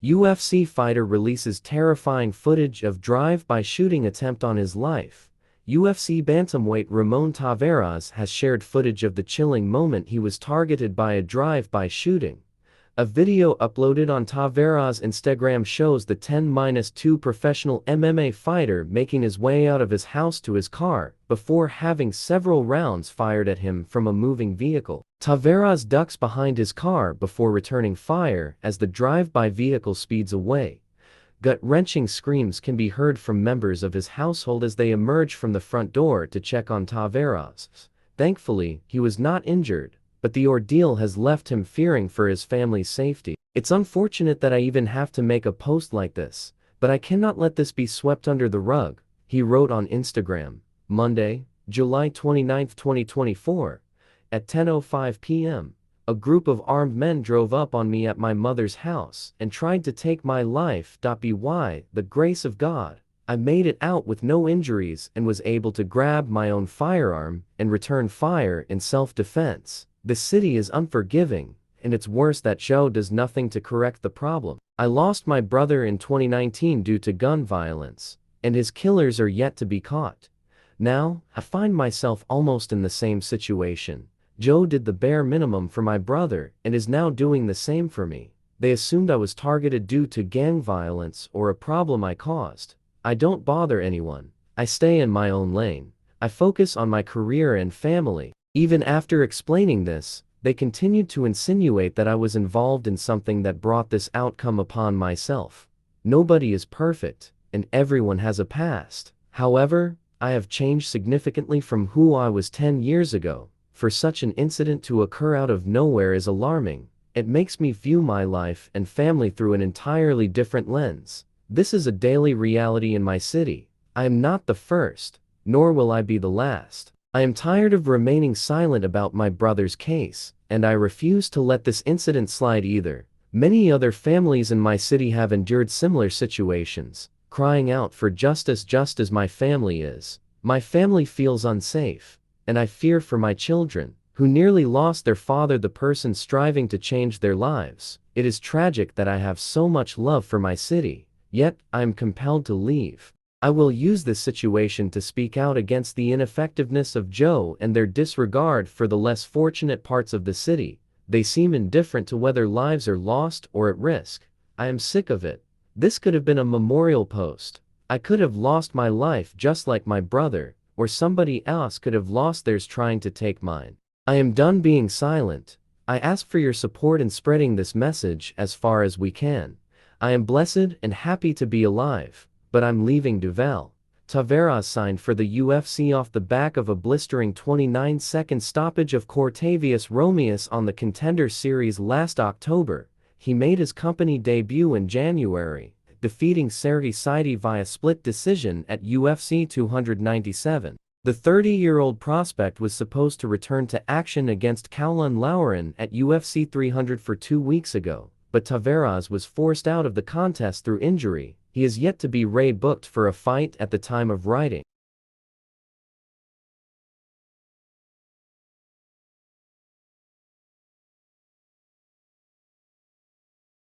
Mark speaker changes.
Speaker 1: UFC fighter releases terrifying footage of drive-by shooting attempt on his life. UFC bantamweight Ramon Taveras has shared footage of the chilling moment he was targeted by a drive-by shooting. A video uploaded on Taveras' Instagram shows the 10-2 professional MMA fighter making his way out of his house to his car, before having several rounds fired at him from a moving vehicle. Taveras ducks behind his car before returning fire as the drive-by vehicle speeds away. Gut-wrenching screams can be heard from members of his household as they emerge from the front door to check on Taveras. Thankfully, he was not injured, but the ordeal has left him fearing for his family's safety. "It's unfortunate that I even have to make a post like this, but I cannot let this be swept under the rug," he wrote on Instagram, Monday, July 29, 2024. At 10:05 p.m., a group of armed men drove up on me at my mother's house and tried to take my life. By the grace of God, I made it out with no injuries and was able to grab my own firearm and return fire in self-defense. The city is unforgiving, and it's worse that Joe does nothing to correct the problem. I lost my brother in 2019 due to gun violence, and his killers are yet to be caught. Now, I find myself almost in the same situation. Joe did the bare minimum for my brother and is now doing the same for me. They assumed I was targeted due to gang violence or a problem I caused. I don't bother anyone. I stay in my own lane. I focus on my career and family." Even after explaining this, they continued to insinuate that I was involved in something that brought this outcome upon myself. Nobody is perfect, and everyone has a past. However, I have changed significantly from who I was 10 years ago. For such an incident to occur out of nowhere is alarming. It makes me view my life and family through an entirely different lens. This is a daily reality in my city. I am not the first, nor will I be the last. I am tired of remaining silent about my brother's case, and I refuse to let this incident slide either. Many other families in my city have endured similar situations, crying out for justice just as my family is. My family feels unsafe, and I fear for my children, who nearly lost their father, the person striving to change their lives. It is tragic that I have so much love for my city, yet I am compelled to leave. I will use this situation to speak out against the ineffectiveness of Joe and their disregard for the less fortunate parts of the city. They seem indifferent to whether lives are lost or at risk. I am sick of it. This could have been a memorial post. I could have lost my life just like my brother, or somebody else could have lost theirs trying to take mine. I am done being silent. I ask for your support in spreading this message as far as we can. I am blessed and happy to be alive, but I'm leaving Duval. Taveras signed for the UFC off the back of a blistering 29-second stoppage of Taveras Romeus on the Contender Series last October. He made his company debut in January, defeating Sergey Saidi via split decision at UFC 297. The 30-year-old prospect was supposed to return to action against Kowlan Lauren at UFC 300 for 2 weeks ago, but Taveras was forced out of the contest through injury. He is yet to be re-booked for a fight at the time of writing.